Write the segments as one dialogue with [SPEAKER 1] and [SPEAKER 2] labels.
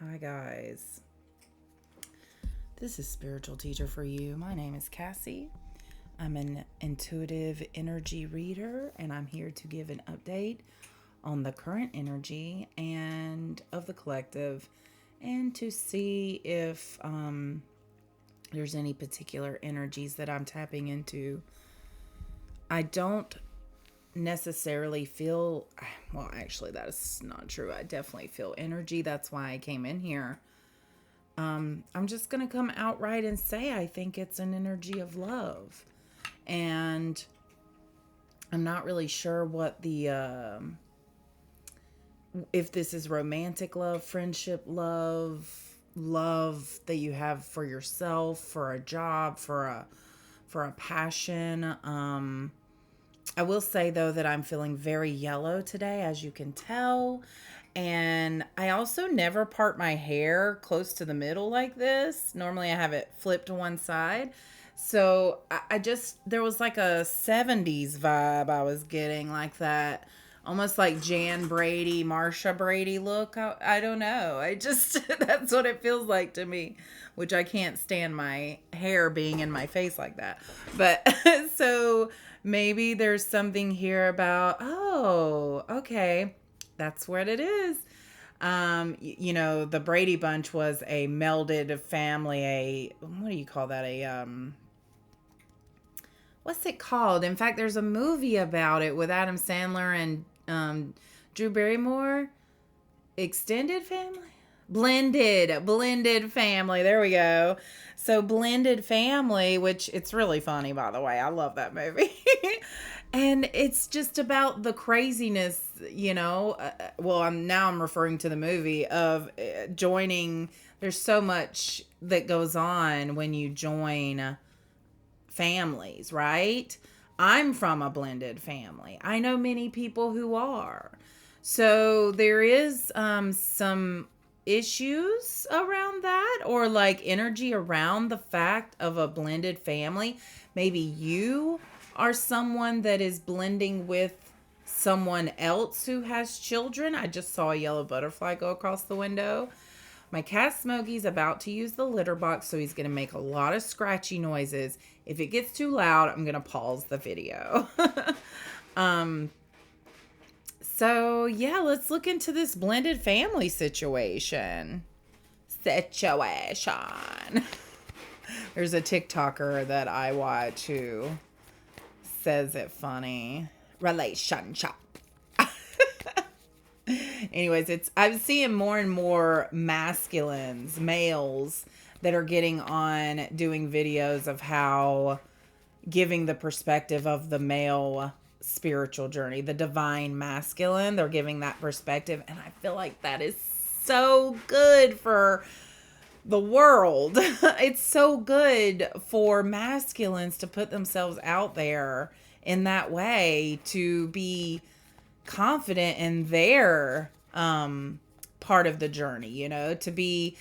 [SPEAKER 1] Hi, guys. This is Spiritual Teacher for You. My name is Cassie. I'm an intuitive energy reader, and I'm here to give an update on the current energy and of the collective, and to see if there's any particular energies that I'm tapping into. I don't necessarily feel, well, actually, that is not true. I definitely feel energy. That's why I came in here. I'm just going to come outright and say I think it's an energy of love. And I'm not really sure what if this is romantic love, friendship love, love that you have for yourself, for a job, for a passion. I will say, though, that I'm feeling very yellow today, as you can tell. And I also never part my hair close to the middle like this. Normally I have it flipped to one side. So I just, there was like a 70s vibe I was getting, like that. Almost like Jan Brady, Marsha Brady look. I don't know. I just, that's what it feels like to me, which I can't stand my hair being in my face like that. But so maybe there's something here about, oh, okay, that's what it is. The Brady Bunch was a melded family, what do you call that? What's it called? In fact, there's a movie about it with Adam Sandler and Drew Barrymore. Extended family? Blended family. There we go. So blended family, which it's really funny, by the way. I love that movie. And it's just about the craziness, I'm referring to the movie of joining. There's so much that goes on when you join families, right? I'm from a blended family. I know many people who are. So there is some issues around that, or like energy around the fact of a blended family. Maybe you are someone that is blending with someone else who has children. I just saw a yellow butterfly go across the window. My cat Smokey's about to use the litter box, so he's going to make a lot of scratchy noises. If it gets too loud, I'm going to pause the video. So, yeah, let's look into this blended family situation. There's a TikToker that I watch who says it funny. Relationship. Anyways, I'm seeing more and more males that are getting on doing videos of how giving the perspective of the male spiritual journey, the divine masculine. They're giving that perspective. And I feel like that is so good for the world. It's so good for masculines to put themselves out there in that way, to be confident in their part of the journey, to be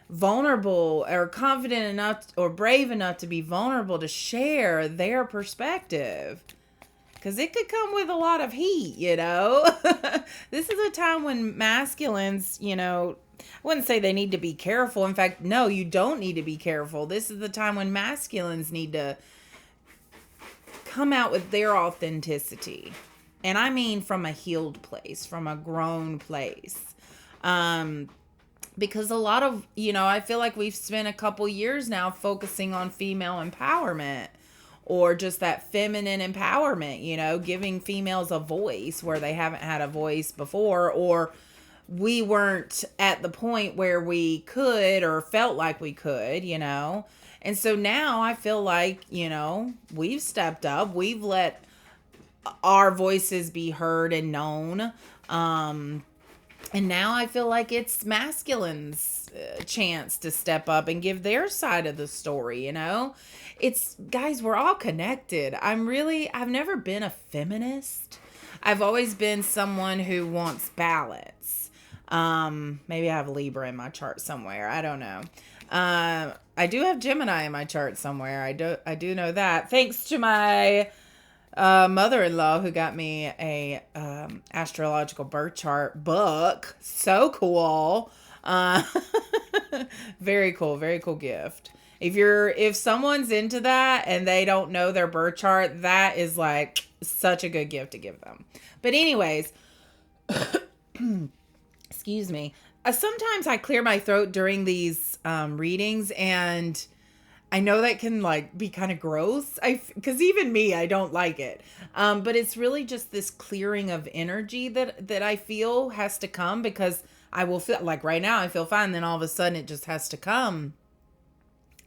[SPEAKER 1] vulnerable or confident enough or brave enough to be vulnerable to share their perspective, because it could come with a lot of heat. This is a time when masculines, I wouldn't say they need to be careful. In fact, no, you don't need to be careful. This is the time when masculines need to come out with their authenticity. And I mean from a healed place, from a grown place. Because a lot of, I feel like we've spent a couple years now focusing on female empowerment, or just that feminine empowerment, giving females a voice where they haven't had a voice before, or we weren't at the point where we could or felt like we could. And so now I feel like, we've stepped up. We've let our voices be heard and known. And now I feel like it's masculine's chance to step up and give their side of the story, It's, guys, we're all connected. I've never been a feminist. I've always been someone who wants balance. Maybe I have Libra in my chart somewhere. I don't know. I do have Gemini in my chart somewhere. I do know that. Thanks to my mother-in-law who got me a astrological birth chart book. So cool. Uh, very cool. Very cool gift. If someone's into that and they don't know their birth chart, that is like such a good gift to give them. But anyways, excuse me. Sometimes I clear my throat during these readings, and I know that can like be kind of gross. Because even me, I don't like it. But it's really just this clearing of energy that I feel has to come, because I will feel like right now I feel fine. Then all of a sudden it just has to come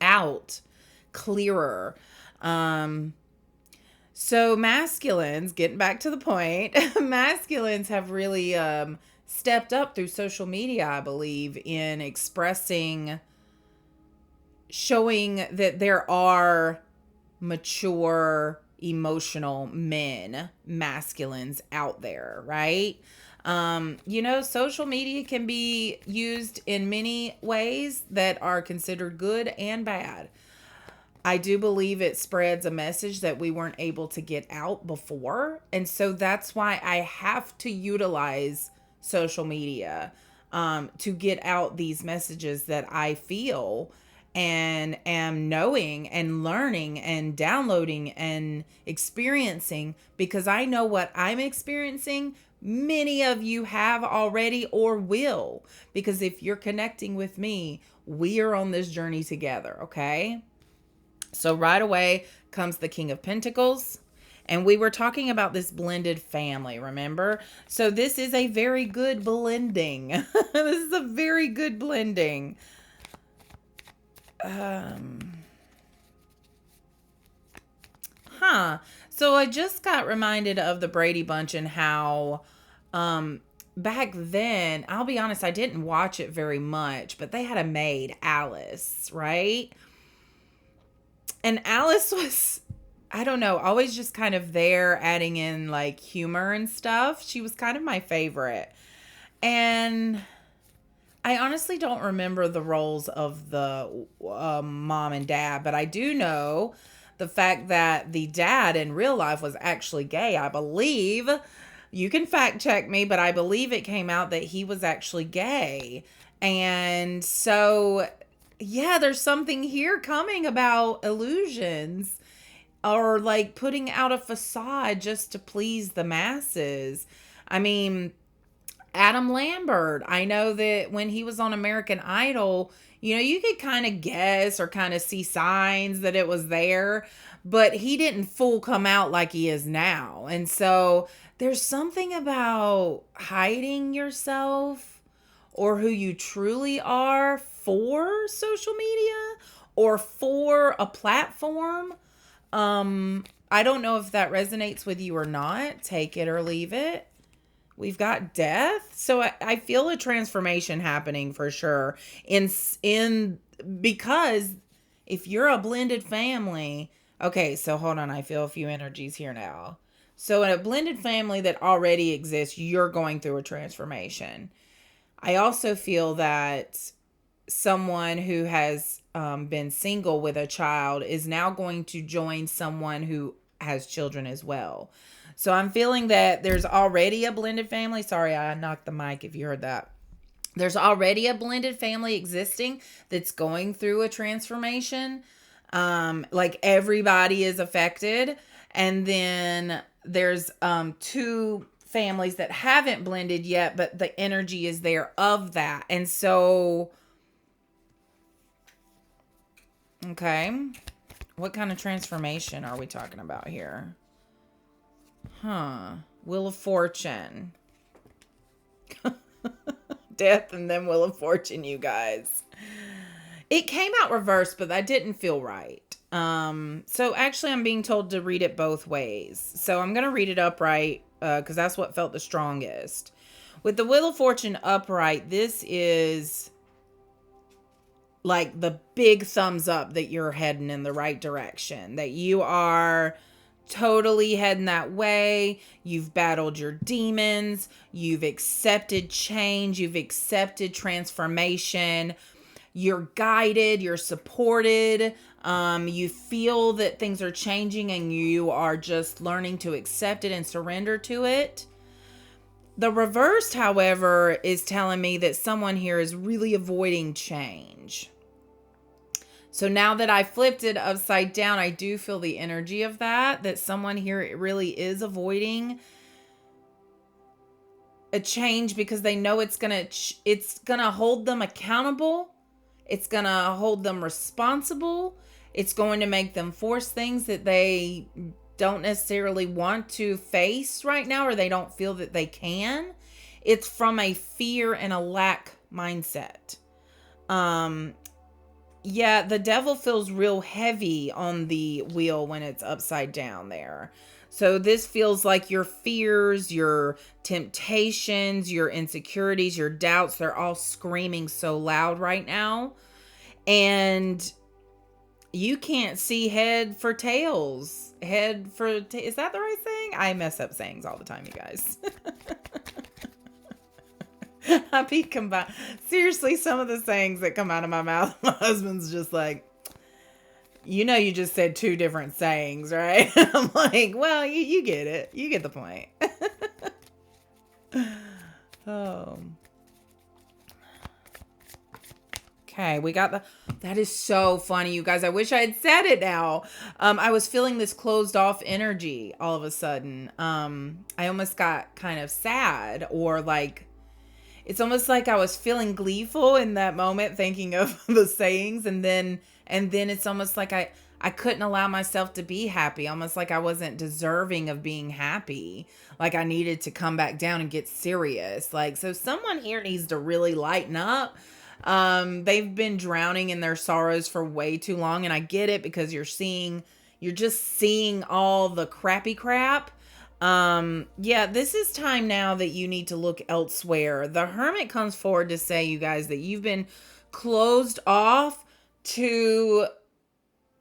[SPEAKER 1] out clearer. So masculines, getting back to the point, masculines have really stepped up through social media, I believe, in showing that there are mature, emotional men, masculines out there, right? Social media can be used in many ways that are considered good and bad. I do believe it spreads a message that we weren't able to get out before. And so that's why I have to utilize social media to get out these messages that I feel and am knowing and learning and downloading and experiencing, because I know what I'm experiencing. Many of you have already or will, because if you're connecting with me, we are on this journey together, okay? So right away comes the King of Pentacles. And we were talking about this blended family, remember? So this is a very good blending. This is a very good blending. So I just got reminded of the Brady Bunch and how back then, I'll be honest, I didn't watch it very much, but they had a maid, Alice, right? And Alice was, I don't know, always just kind of there adding in like humor and stuff. She was kind of my favorite. And I honestly don't remember the roles of the mom and dad, but I do know the fact that the dad in real life was actually gay. I believe, you can fact check me, but I believe it came out that he was actually gay. And so, yeah, there's something here coming about illusions, or like putting out a facade just to please the masses. I mean, Adam Lambert, I know that when he was on American Idol, you could kind of guess or kind of see signs that it was there, but he didn't full come out like he is now. And so there's something about hiding yourself or who you truly are for social media or for a platform. I don't know if that resonates with you or not. Take it or leave it. We've got death. So I feel a transformation happening for sure. Because if you're a blended family, okay, so hold on. I feel a few energies here now. So in a blended family that already exists, you're going through a transformation. I also feel that someone who has been single with a child is now going to join someone who has children as well. So I'm feeling that there's already a blended family. Sorry, I knocked the mic if you heard that. There's already a blended family existing that's going through a transformation. Like everybody is affected. And then there's two families that haven't blended yet, but the energy is there of that. And so, okay, what kind of transformation are we talking about here? Wheel of Fortune. Death and then Wheel of Fortune, you guys. It came out reversed, but that didn't feel right. So actually I'm being told to read it both ways. So I'm going to read it upright because that's what felt the strongest. With the Wheel of Fortune upright, this is like the big thumbs up that you're heading in the right direction, that you are totally heading that way. You've battled your demons. You've accepted change. You've accepted transformation. You're guided. You're supported. You feel that things are changing and you are just learning to accept it and surrender to it. The reversed, however, is telling me that someone here is really avoiding change. So now that I flipped it upside down, I do feel the energy of that someone here really is avoiding a change because they know it's going to hold them accountable. It's going to hold them responsible. It's going to make them force things that they don't necessarily want to face right now, or they don't feel that they can. It's from a fear and a lack mindset. Yeah, the devil feels real heavy on the wheel when it's upside down there. So this feels like your fears, your temptations, your insecurities, your doubts, they're all screaming so loud right now. And you can't see head for tails. Is that the right saying? I mess up sayings all the time, you guys. Seriously, some of the sayings that come out of my mouth, my husband's just like, you just said two different sayings, right? I'm like, well, you get it. You get the point. Oh. Okay, we got that is so funny, you guys. I wish I had said it now. I was feeling this closed off energy all of a sudden. I almost got kind of sad, or like, it's almost like I was feeling gleeful in that moment, thinking of the sayings. And then it's almost like I couldn't allow myself to be happy. Almost like I wasn't deserving of being happy. Like I needed to come back down and get serious. Like, so someone here needs to really lighten up. They've been drowning in their sorrows for way too long. And I get it, because you're just seeing all the crappy crap. Yeah, this is time now that you need to look elsewhere. The Hermit comes forward to say, you guys, that you've been closed off to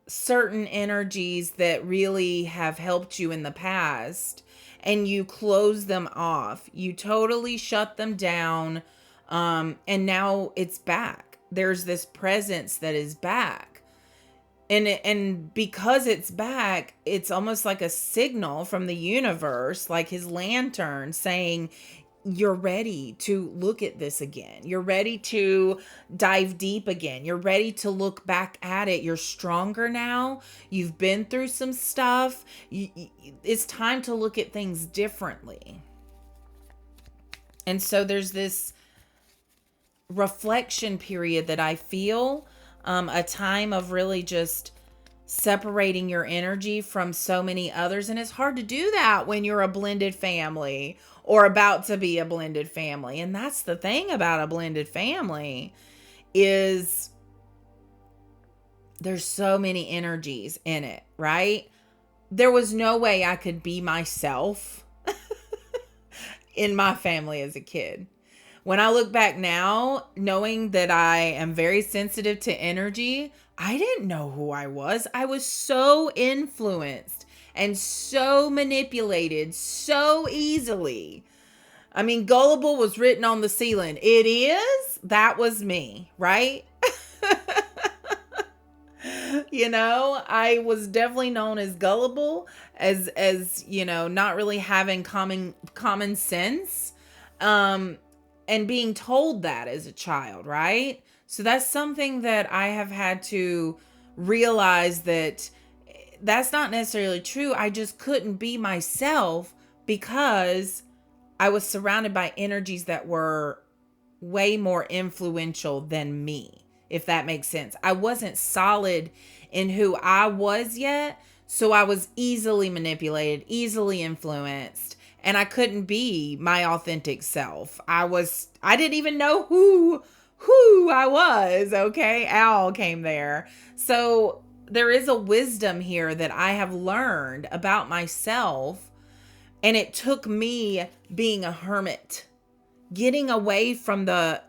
[SPEAKER 1] certain energies that really have helped you in the past, and you close them off. You totally shut them down. And now it's back. There's this presence that is back. And because it's back, it's almost like a signal from the universe, like his lantern saying, you're ready to look at this again. You're ready to dive deep again. You're ready to look back at it. You're stronger now. You've been through some stuff. It's time to look at things differently. And so there's this reflection period that I feel, a time of really just separating your energy from so many others. And it's hard to do that when you're a blended family or about to be a blended family. And that's the thing about a blended family, is there's so many energies in it, right? There was no way I could be myself in my family as a kid. When I look back now, knowing that I am very sensitive to energy, I didn't know who I was. I was so influenced and so manipulated so easily. I mean, gullible was written on the ceiling. It is. That was me, right? I was definitely known as gullible, as not really having common sense. And being told that as a child, right? So that's something that I have had to realize, that that's not necessarily true. I just couldn't be myself because I was surrounded by energies that were way more influential than me, if that makes sense. I wasn't solid in who I was yet, so I was easily manipulated, easily influenced. And I couldn't be my authentic self. I didn't even know who I was. Okay. Al came there. So there is a wisdom here that I have learned about myself. And it took me being a hermit, getting away from the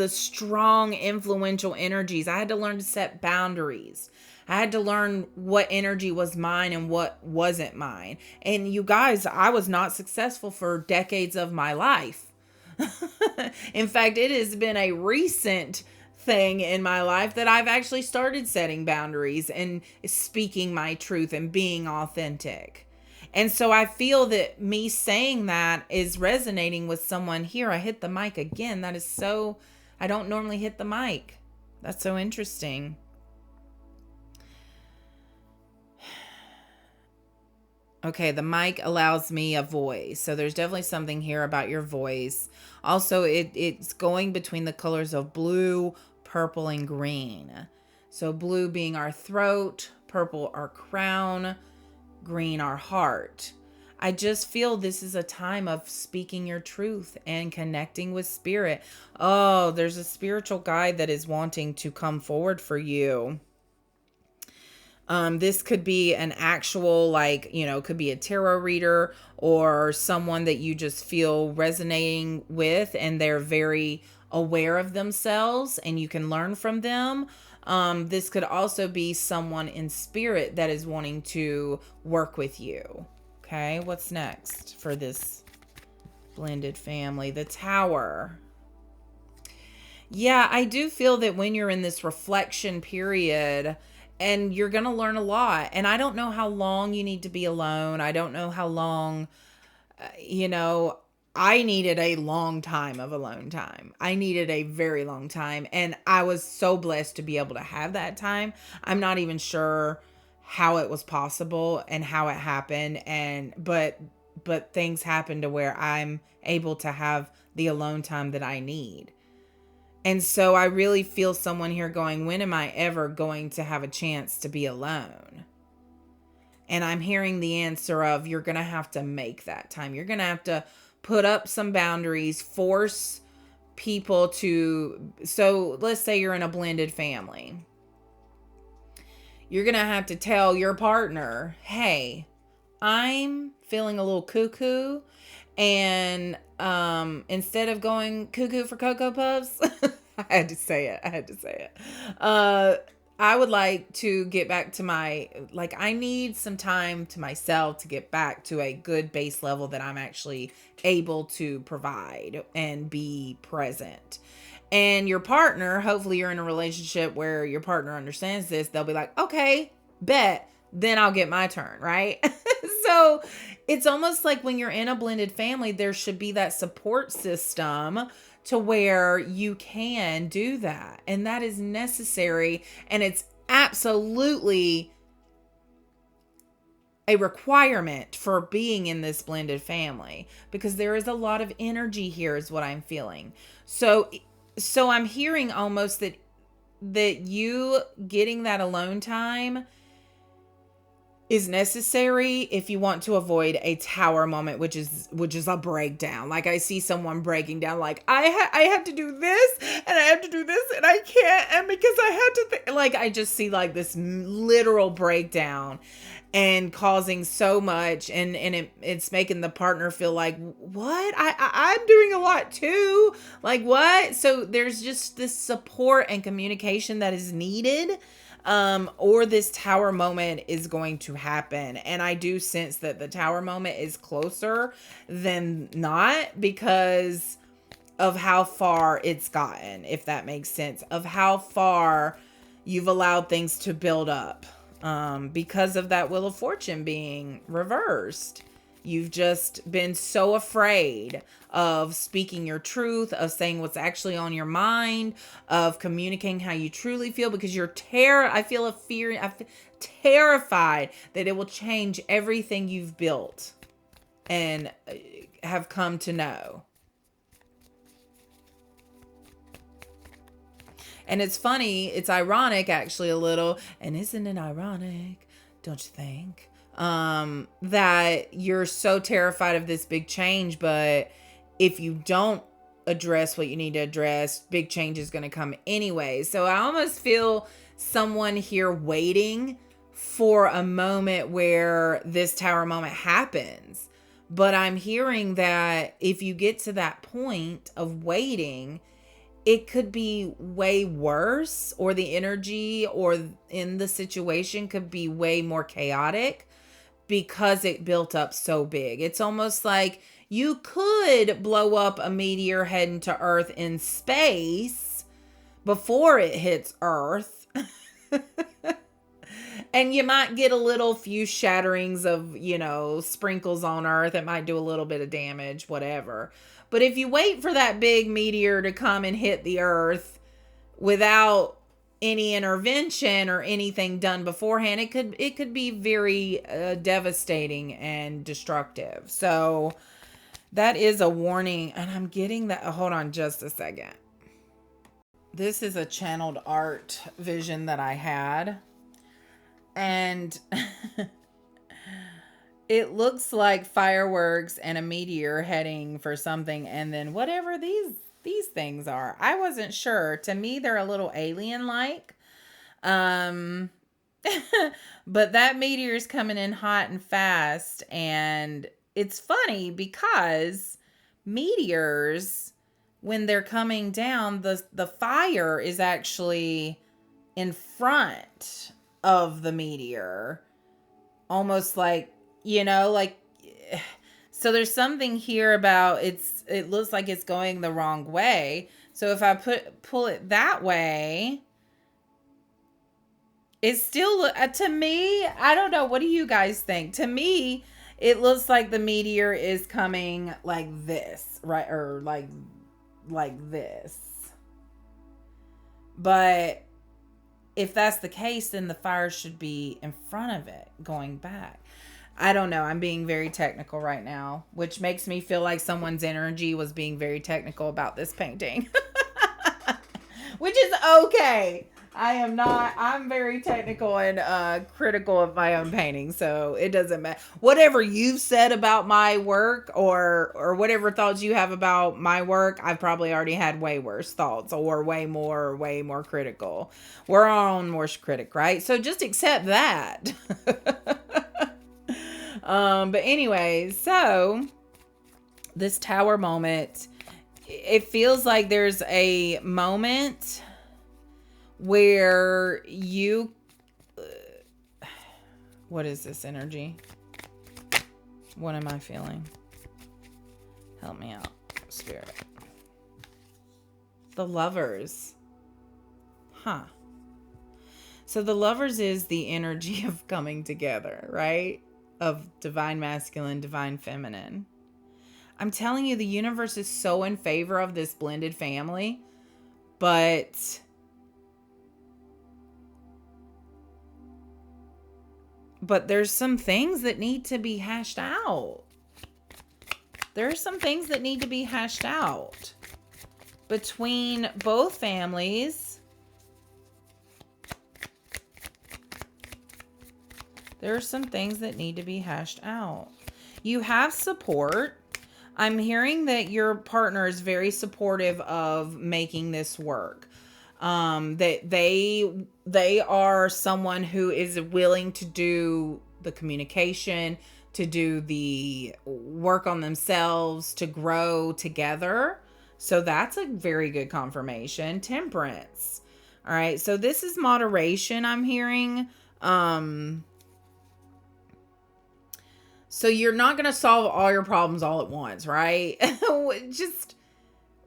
[SPEAKER 1] strong influential energies. I had to learn to set boundaries. I had to learn what energy was mine and what wasn't mine. And you guys, I was not successful for decades of my life. In fact, it has been a recent thing in my life that I've actually started setting boundaries and speaking my truth and being authentic. And so I feel that me saying that is resonating with someone here. I hit the mic again. That is so, I don't normally hit the mic. That's so interesting. Okay, the mic allows me a voice. So there's definitely something here about your voice. Also, it's going between the colors of blue, purple, and green. So blue being our throat, purple our crown, green our heart. I just feel this is a time of speaking your truth and connecting with spirit. Oh, there's a spiritual guide that is wanting to come forward for you. This could be an actual, like, could be a tarot reader or someone that you just feel resonating with and they're very aware of themselves and you can learn from them. This could also be someone in spirit that is wanting to work with you. Okay, what's next for this blended family? The Tower. Yeah, I do feel that when you're in this reflection period, and you're going to learn a lot. And I don't know how long you need to be alone. I don't know how long, I needed a long time of alone time. I needed a very long time. And I was so blessed to be able to have that time. I'm not even sure how it was possible and how it happened. But things happen to where I'm able to have the alone time that I need. And so I really feel someone here going, when am I ever going to have a chance to be alone? And I'm hearing the answer of, you're going to have to make that time. You're going to have to put up some boundaries, force people to, so let's say you're in a blended family. You're going to have to tell your partner, hey, I'm feeling a little cuckoo. And instead of going cuckoo for Cocoa Puffs, I had to say it. I would like to get back to I need some time to myself to get back to a good base level that I'm actually able to provide and be present. And your partner, hopefully you're in a relationship where your partner understands this. They'll be like, okay, bet. Then I'll get my turn, right? So it's almost like when you're in a blended family, there should be that support system to where you can do that. And that is necessary. And it's absolutely a requirement for being in this blended family, because there is a lot of energy here is what I'm feeling. So I'm hearing almost that you getting that alone time is necessary if you want to avoid a tower moment, which is a breakdown. Like I see someone breaking down, like I have to do this and I have to do this and I can't, and because I have to like I just see like this literal breakdown and causing so much, and it's making the partner feel like, what? I'm doing a lot too. Like what? So there's just this support and communication that is needed. Or this tower moment is going to happen. And I do sense that the tower moment is closer than not because of how far it's gotten, if that makes sense, of how far you've allowed things to build up. Because of that Wheel of Fortune being reversed. You've just been so afraid of speaking your truth, of saying what's actually on your mind, of communicating how you truly feel, because you're I feel a fear. I feel terrified that it will change everything you've built and have come to know. And it's funny, it's ironic actually a little, and isn't it ironic, don't you think? That you're so terrified of this big change, but if you don't address what you need to address, big change is going to come anyway. So I almost feel someone here waiting for a moment where this tower moment happens. But I'm hearing that if you get to that point of waiting, it could be way worse, or the energy or in the situation could be way more chaotic because it built up so big. It's almost like you could blow up a meteor heading to Earth in space before it hits Earth. And you might get a little few shatterings of, sprinkles on Earth. It might do a little bit of damage, whatever. But if you wait for that big meteor to come and hit the Earth without any intervention or anything done beforehand, it could be very devastating and destructive. So that is a warning. And I'm getting that. Hold on just a second. This is a channeled art vision that I had. And it looks like fireworks and a meteor heading for something. And then whatever these things are, I wasn't sure. To me, they're a little alien-like. But that meteor is coming in hot and fast. And it's funny because meteors, when they're coming down, the fire is actually in front of the meteor, almost like, so there's something here about it looks like it's going the wrong way. So if I pull it that way, it's still, to me, I don't know, what do you guys think? To me, it looks like the meteor is coming like this, right? Or like this. But if that's the case, then the fire should be in front of it going back. I don't know. I'm being very technical right now, which makes me feel like someone's energy was being very technical about this painting. Which is okay. I am not. I'm very technical and critical of my own painting, so it doesn't matter. Whatever you've said about my work or whatever thoughts you have about my work, I've probably already had way worse thoughts or way more critical. We're our own worst critic, right? So just accept that. But anyway, so this tower moment, it feels like there's a moment where you what is this energy? What am I feeling? Help me out, Spirit. The Lovers. Huh. So the Lovers is the energy of coming together, right? Of divine masculine, divine feminine. I'm telling you, the universe is so in favor of this blended family, but there's some things that need to be hashed out. There's some things that need to be hashed out between both families. There are some things that need to be hashed out. You have support. I'm hearing that your partner is very supportive of making this work. That they are someone who is willing to do the communication, to do the work on themselves, to grow together. So that's a very good confirmation. Temperance. All right. So this is moderation I'm hearing. So you're not going to solve all your problems all at once, right? Just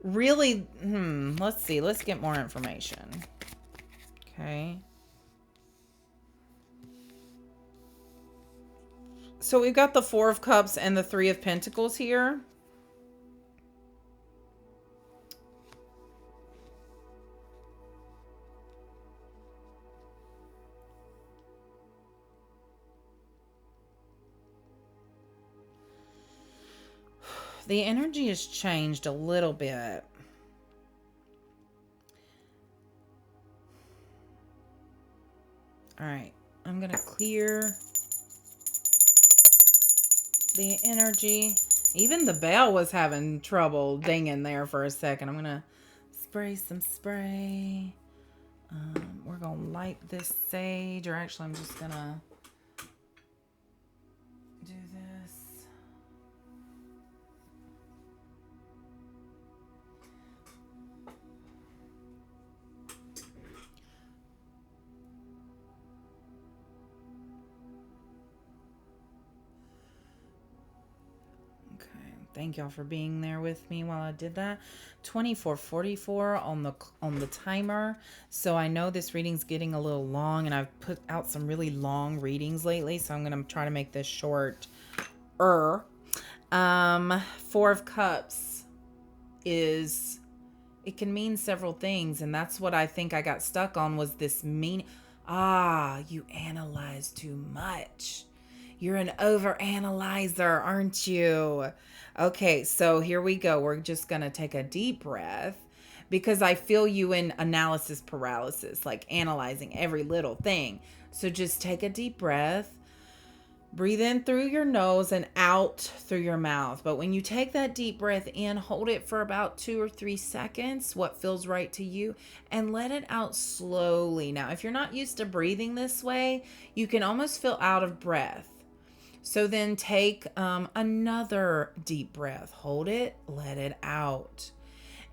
[SPEAKER 1] really, let's see. Let's get more information. Okay. So we've got the Four of Cups and the Three of Pentacles here. The energy has changed a little bit. All right. I'm going to clear the energy. Even the bell was having trouble dinging there for a second. I'm going to spray some spray. We're going to light this sage. Or actually, I'm just going to do this. Thank y'all for being there with me while I did that. 24:44 on the timer. So I know this reading's getting a little long, and I've put out some really long readings lately, so I'm gonna try to make this short. Four of Cups is, it can mean several things, and that's what I think I got stuck on, was this you analyze too much. You're an overanalyzer, aren't you? Okay, so here we go. We're just going to take a deep breath, because I feel you in analysis paralysis, like analyzing every little thing. So just take a deep breath. Breathe in through your nose and out through your mouth. But when you take that deep breath in, hold it for about 2 or 3 seconds, what feels right to you, and let it out slowly. Now, if you're not used to breathing this way, you can almost feel out of breath. So then take another deep breath. Hold it, let it out.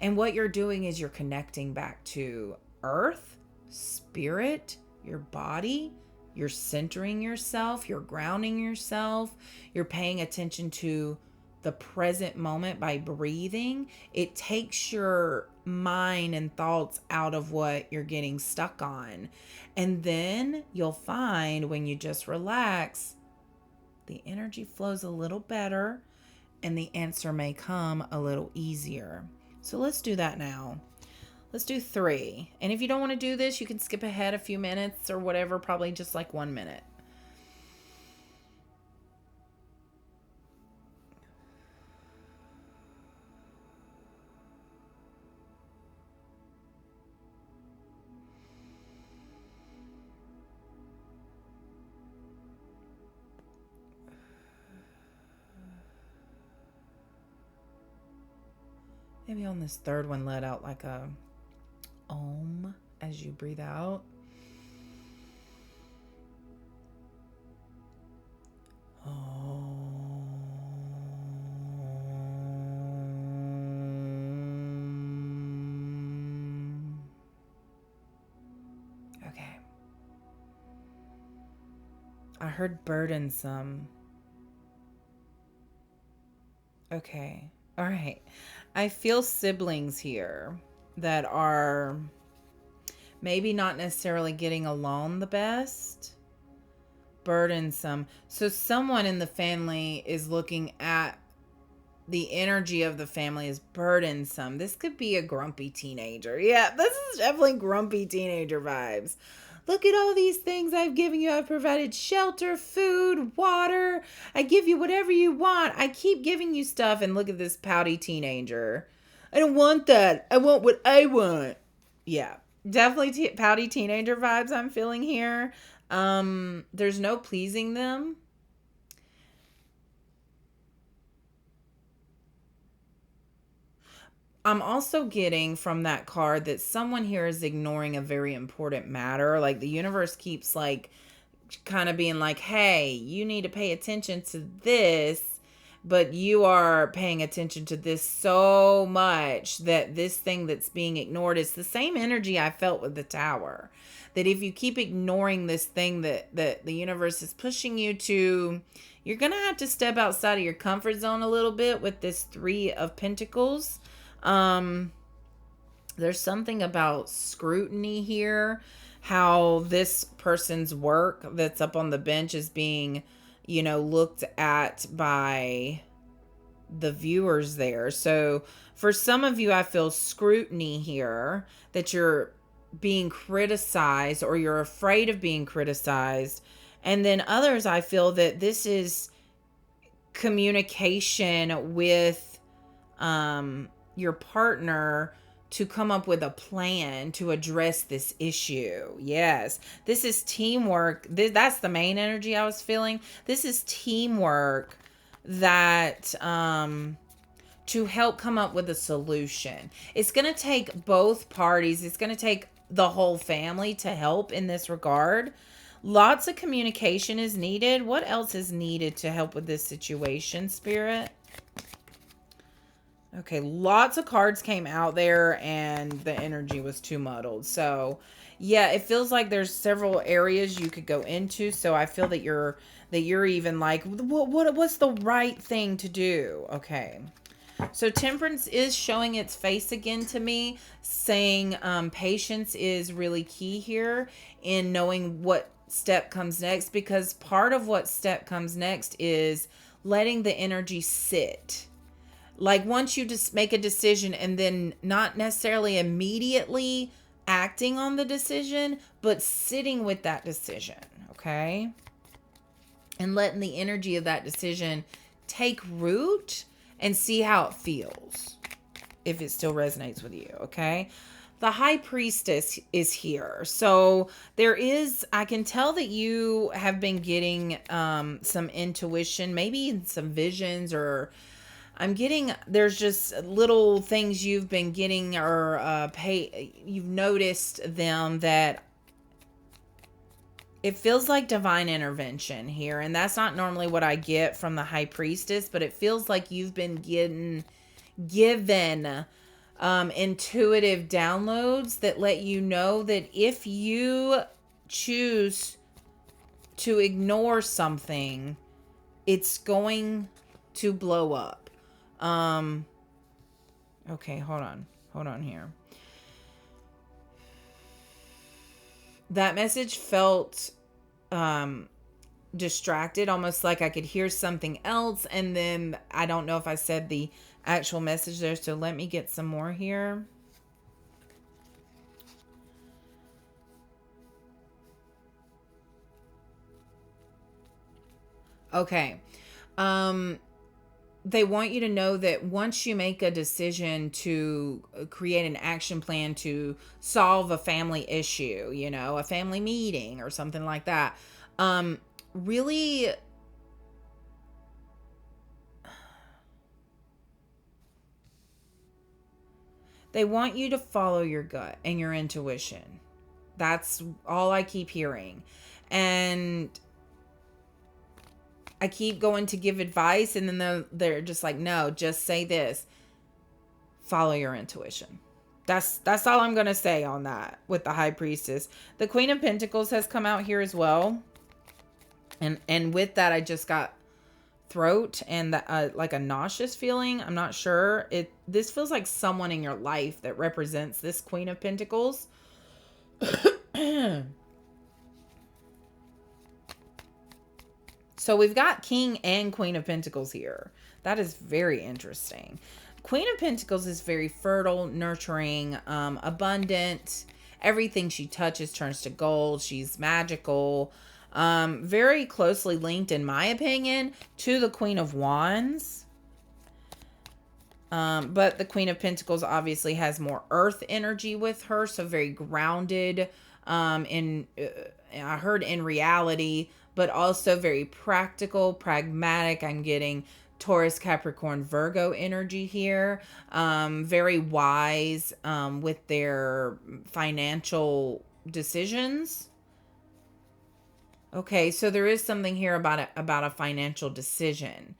[SPEAKER 1] And what you're doing is you're connecting back to earth, spirit, your body. You're centering yourself. You're grounding yourself. You're paying attention to the present moment by breathing. It takes your mind and thoughts out of what you're getting stuck on. And then you'll find when you just relax, the energy flows a little better and the answer may come a little easier. So let's do that now. Let's do 3. And if you don't want to do this, you can skip ahead a few minutes or whatever, probably just like 1 minute. Maybe on this third one, let out like a Om as you breathe out. Okay. I heard burdensome. Okay. All right. I feel siblings here that are maybe not necessarily getting along the best. Burdensome. So someone in the family is looking at the energy of the family as burdensome. This could be a grumpy teenager. Yeah, this is definitely grumpy teenager vibes. Look at all these things I've given you. I've provided shelter, food, water. I give you whatever you want. I keep giving you stuff. And look at this pouty teenager. I don't want that. I want what I want. Yeah, definitely pouty teenager vibes I'm feeling here. There's no pleasing them. I'm also getting from that card that someone here is ignoring a very important matter. Like the universe keeps like kind of being like, hey, you need to pay attention to this, but you are paying attention to this so much that this thing that's being ignored is the same energy I felt with the Tower. That if you keep ignoring this thing that the universe is pushing you to, you're going to have to step outside of your comfort zone a little bit with this 3 of Pentacles. There's something about scrutiny here, how this person's work that's up on the bench is being, looked at by the viewers there. So for some of you, I feel scrutiny here, that you're being criticized or you're afraid of being criticized. And then others, I feel that this is communication with, your partner to come up with a plan to address this issue. Yes, this is teamwork. That's the main energy I was feeling. This is teamwork that to help come up with a solution. It's going to take both parties. It's going to take the whole family to help in this regard. Lots of communication is needed. What else is needed to help with this situation, Spirit? Okay, lots of cards came out there and the energy was too muddled. So, yeah, it feels like there's several areas you could go into. So I feel that you're even like what's the right thing to do? Okay. So Temperance is showing its face again to me, saying patience is really key here in knowing what step comes next, because part of what step comes next is letting the energy sit. Like once you just make a decision and then not necessarily immediately acting on the decision, but sitting with that decision, okay? And letting the energy of that decision take root and see how it feels, if it still resonates with you, okay? The High Priestess is here. So I can tell that you have been getting some intuition, maybe some visions, or there's just little things you've been getting, or you've noticed them, that it feels like divine intervention here. And that's not normally what I get from the High Priestess, but it feels like you've been given intuitive downloads that let you know that if you choose to ignore something, it's going to blow up. Okay, hold on here. That message felt distracted, almost like I could hear something else, and then I don't know if I said the actual message there, so let me get some more here. Okay. They want you to know that once you make a decision to create an action plan to solve a family issue, a family meeting or something like that, really, they want you to follow your gut and your intuition. That's all I keep hearing. And I keep going to give advice, and then they're just like, no, just say this. Follow your intuition. That's all I'm going to say on that with the High Priestess. The Queen of Pentacles has come out here as well. And with that, I just got throat and like a nauseous feeling. I'm not sure. This feels like someone in your life that represents this Queen of Pentacles. So we've got King and Queen of Pentacles here. That is very interesting. Queen of Pentacles is very fertile, nurturing, abundant. Everything she touches turns to gold. She's magical. Very closely linked, in my opinion, to the Queen of Wands. But the Queen of Pentacles obviously has more earth energy with her, so very grounded I heard in reality, but also very practical, pragmatic. I'm getting Taurus, Capricorn, Virgo energy here. Very wise with their financial decisions. Okay, so there is something here about a financial decision.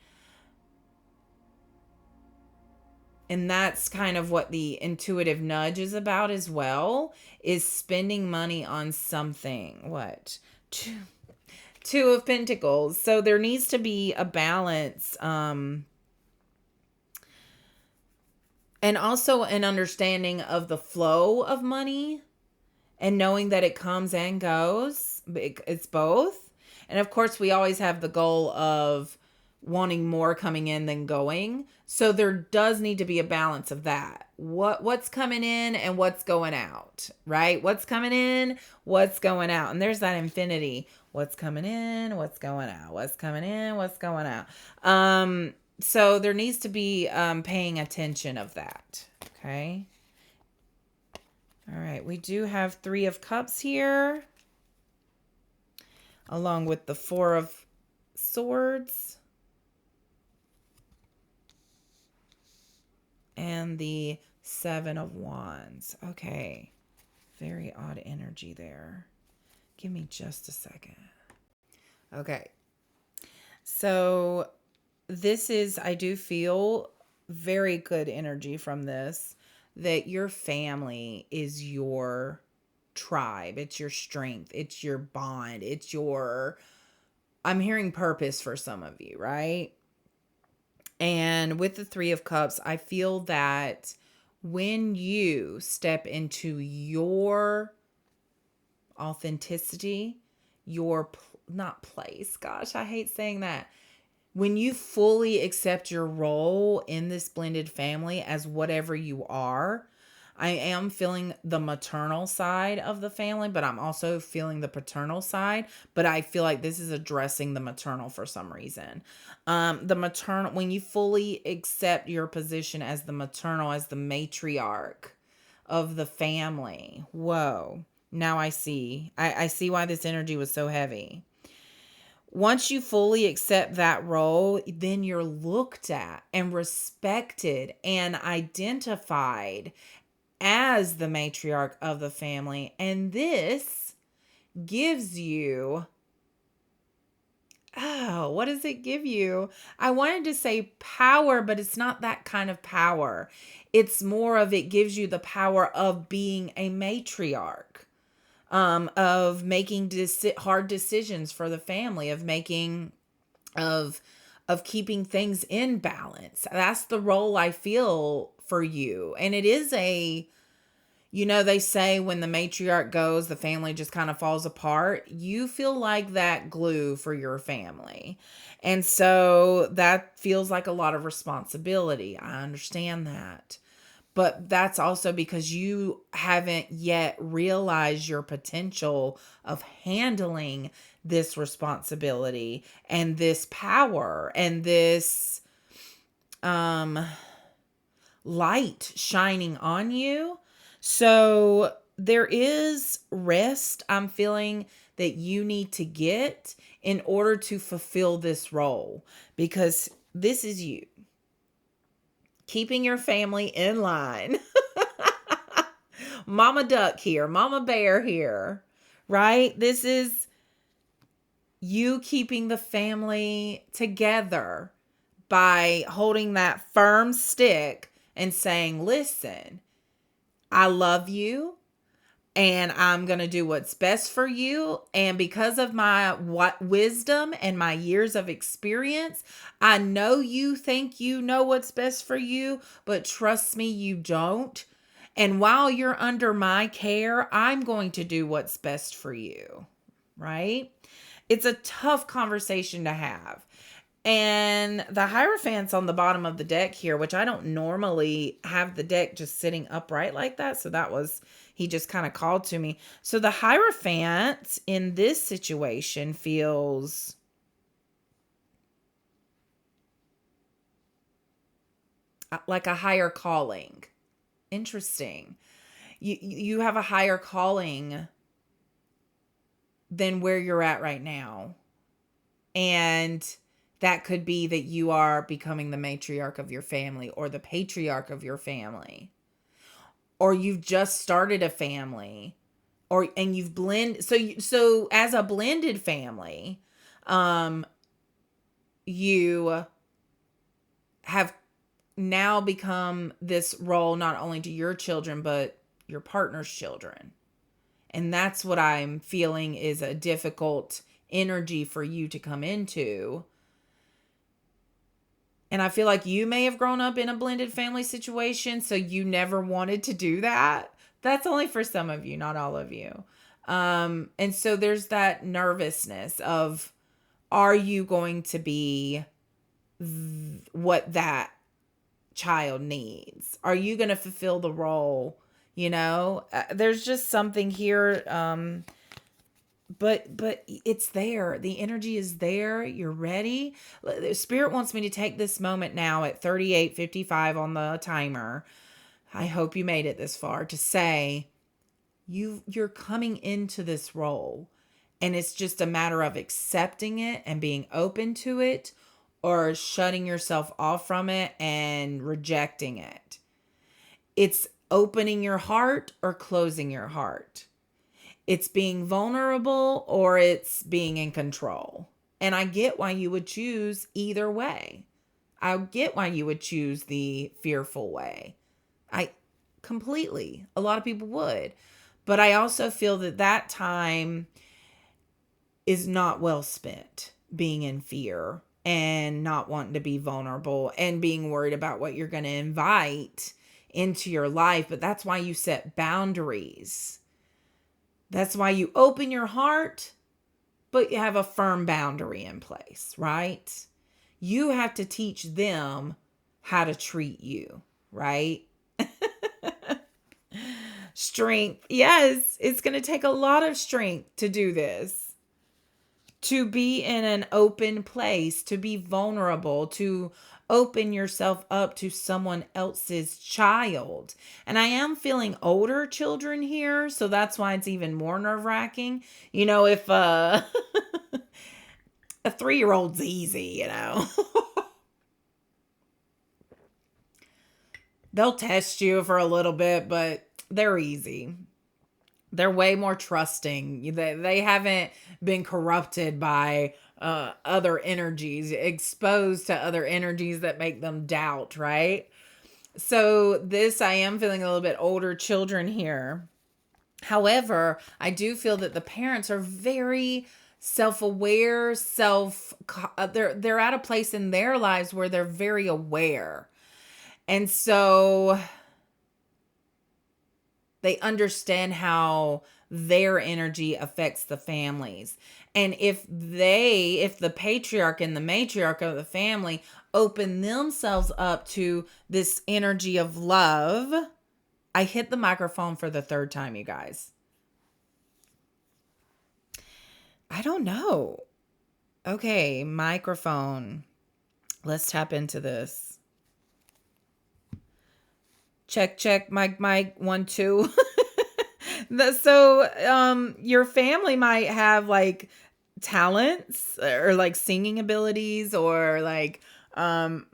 [SPEAKER 1] And that's kind of what the intuitive nudge is about as well, is spending money on something. What? Two of Pentacles. So there needs to be a balance. And also an understanding of the flow of money and knowing that it comes and goes. It's both. And of course, we always have the goal of wanting more coming in than going. So there does need to be a balance of that. What's coming in and what's going out, right? What's coming in, what's going out. And there's that infinity. What's coming in, what's going out. What's coming in, what's going out. So there needs to be paying attention of that. Okay. All right. We do have 3 of Cups here, along with the 4 of Swords. And the 7 of Wands. Okay. Very odd energy there. Give me just a second. Okay. So this is, I do feel very good energy from this, that your family is your tribe, it's your strength, it's your bond, it's your, I'm hearing purpose for some of you, right? And with the 3 of Cups, I feel that when you step into your authenticity, your not place, gosh, I hate saying that. When you fully accept your role in this blended family as whatever you are, I am feeling the maternal side of the family, but I'm also feeling the paternal side. But I feel like this is addressing the maternal for some reason. The maternal, when you fully accept your position as the maternal, as the matriarch of the family. Whoa. Now I see. I see why this energy was so heavy. Once you fully accept that role, then you're looked at and respected and identified as the matriarch of the family. And this gives you, oh, what does it give you? I wanted to say power, but it's not that kind of power. It's more of, it gives you the power of being a matriarch. Of making hard decisions for the family, of making, of keeping things in balance. That's the role I feel for you. And it is a, they say when the matriarch goes, the family just kind of falls apart. You feel like that glue for your family. And so that feels like a lot of responsibility. I understand that. But that's also because you haven't yet realized your potential of handling this responsibility and this power and this light shining on you. So there is rest I'm feeling that you need to get in order to fulfill this role, because this is you keeping your family in line. Mama duck here, mama bear here, right? This is you keeping the family together by holding that firm stick and saying, listen, I love you and I'm going to do what's best for you. And because of my wisdom and my years of experience, I know you think you know what's best for you, but trust me, you don't. And while you're under my care, I'm going to do what's best for you, right? It's a tough conversation to have. And the Hierophant's on the bottom of the deck here, which I don't normally have the deck just sitting upright like that. So that was, he just kind of called to me. So the Hierophant in this situation feels like a higher calling. Interesting. You have a higher calling than where you're at right now. And that could be that you are becoming the matriarch of your family or the patriarch of your family. Or you've just started a family, and you've blended. So as a blended family, you have now become this role not only to your children, but your partner's children. And that's what I'm feeling is a difficult energy for you to come into. And I feel like you may have grown up in a blended family situation, so you never wanted to do that. That's only for some of you, not all of you. And so there's that nervousness of, are you going to be what that child needs? Are you going to fulfill the role? There's just something here. But it's there. The energy is there. You're ready. Spirit wants me to take this moment now at 38:55 on the timer. I hope you made it this far, to say you're coming into this role, and it's just a matter of accepting it and being open to it, or shutting yourself off from it and rejecting it. It's opening your heart or closing your heart. It's being vulnerable or it's being in control. And I get why you would choose either way. I get why you would choose the fearful way. I completely. A lot of people would. But I also feel that that time is not well spent being in fear and not wanting to be vulnerable and being worried about what you're going to invite into your life. But that's why you set boundaries. That's why you open your heart, but you have a firm boundary in place, right? You have to teach them how to treat you, right? Strength. Yes, it's going to take a lot of strength to do this. To be in an open place, to be vulnerable, to open yourself up to someone else's child. And I am feeling older children here, so that's why it's even more nerve-wracking. You know, if a 3-year-old's easy, you know. They'll test you for a little bit, but they're easy. They're way more trusting. They haven't been corrupted by other energies, exposed to other energies that make them doubt, right? So this, I am feeling a little bit older children here. However, I do feel that the parents are very self-aware, they're at a place in their lives where they're very aware. And so they understand how their energy affects the families. And if the patriarch and the matriarch of the family open themselves up to this energy of love, I hit the microphone for the 3rd time, you guys. I don't know. Okay, microphone. Let's tap into this. Check, mic, 1, 2. So, your family might have like talents or like singing abilities or like, I'm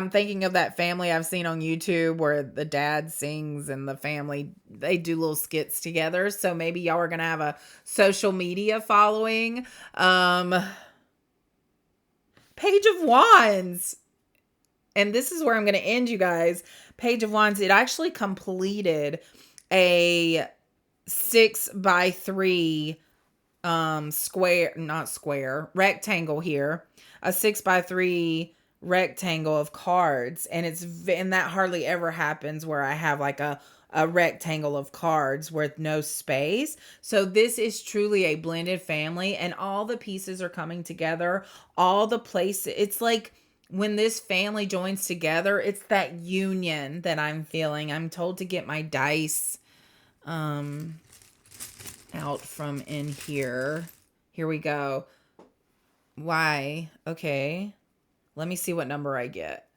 [SPEAKER 1] thinking of that family I've seen on YouTube where the dad sings and the family, they do little skits together. So maybe y'all are going to have a social media following. Page of Wands. And this is where I'm going to end, you guys. Page of Wands, it actually completed a 6x3 rectangle here. A 6x3 rectangle of cards. And that hardly ever happens where I have like a rectangle of cards with no space. So this is truly a blended family and all the pieces are coming together. All the places, it's like when this family joins together, it's that union that I'm feeling. I'm told to get my dice out from in here. Here we go. Why? Okay. Let me see what number I get.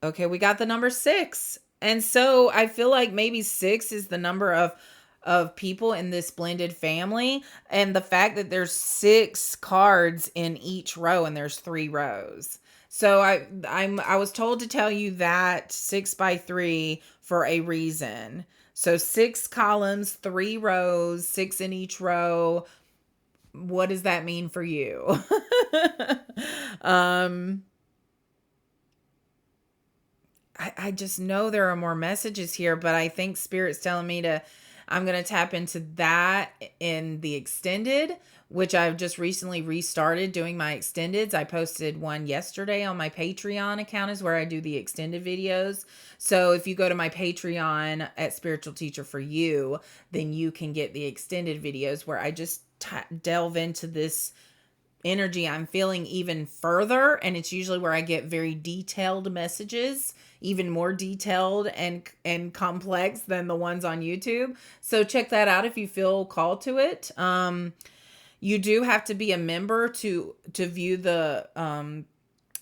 [SPEAKER 1] Okay, we got the number 6. And so I feel like maybe 6 is the number of people in this blended family, and the fact that there's 6 cards in each row and there's 3 rows. So I was told to tell you that 6x3 for a reason. So 6 columns, 3 rows, 6 in each row. What does that mean for you? I just know there are more messages here, but I think Spirit's telling me I'm going to tap into that in the extended, which I've just recently restarted doing my extendeds. I posted one yesterday on my Patreon account is where I do the extended videos. So if you go to my Patreon at Spiritual Teacher for You, then you can get the extended videos where I just delve into this energy I'm feeling even further. And it's usually where I get very detailed messages, even more detailed and complex than the ones on YouTube. So check that out if you feel called to it. You do have to be a member to view the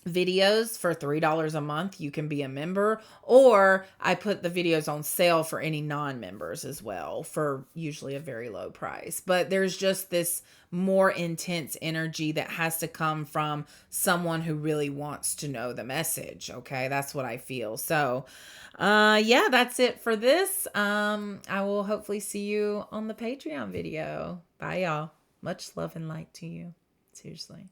[SPEAKER 1] videos for $3 a month. You can be a member, or I put the videos on sale for any non-members as well for usually a very low price. But there's just this more intense energy that has to come from someone who really wants to know the message. Okay, that's what I feel. So yeah, that's it for this. I will hopefully see you on the Patreon video. Bye, y'all. Much love and light to you. Seriously.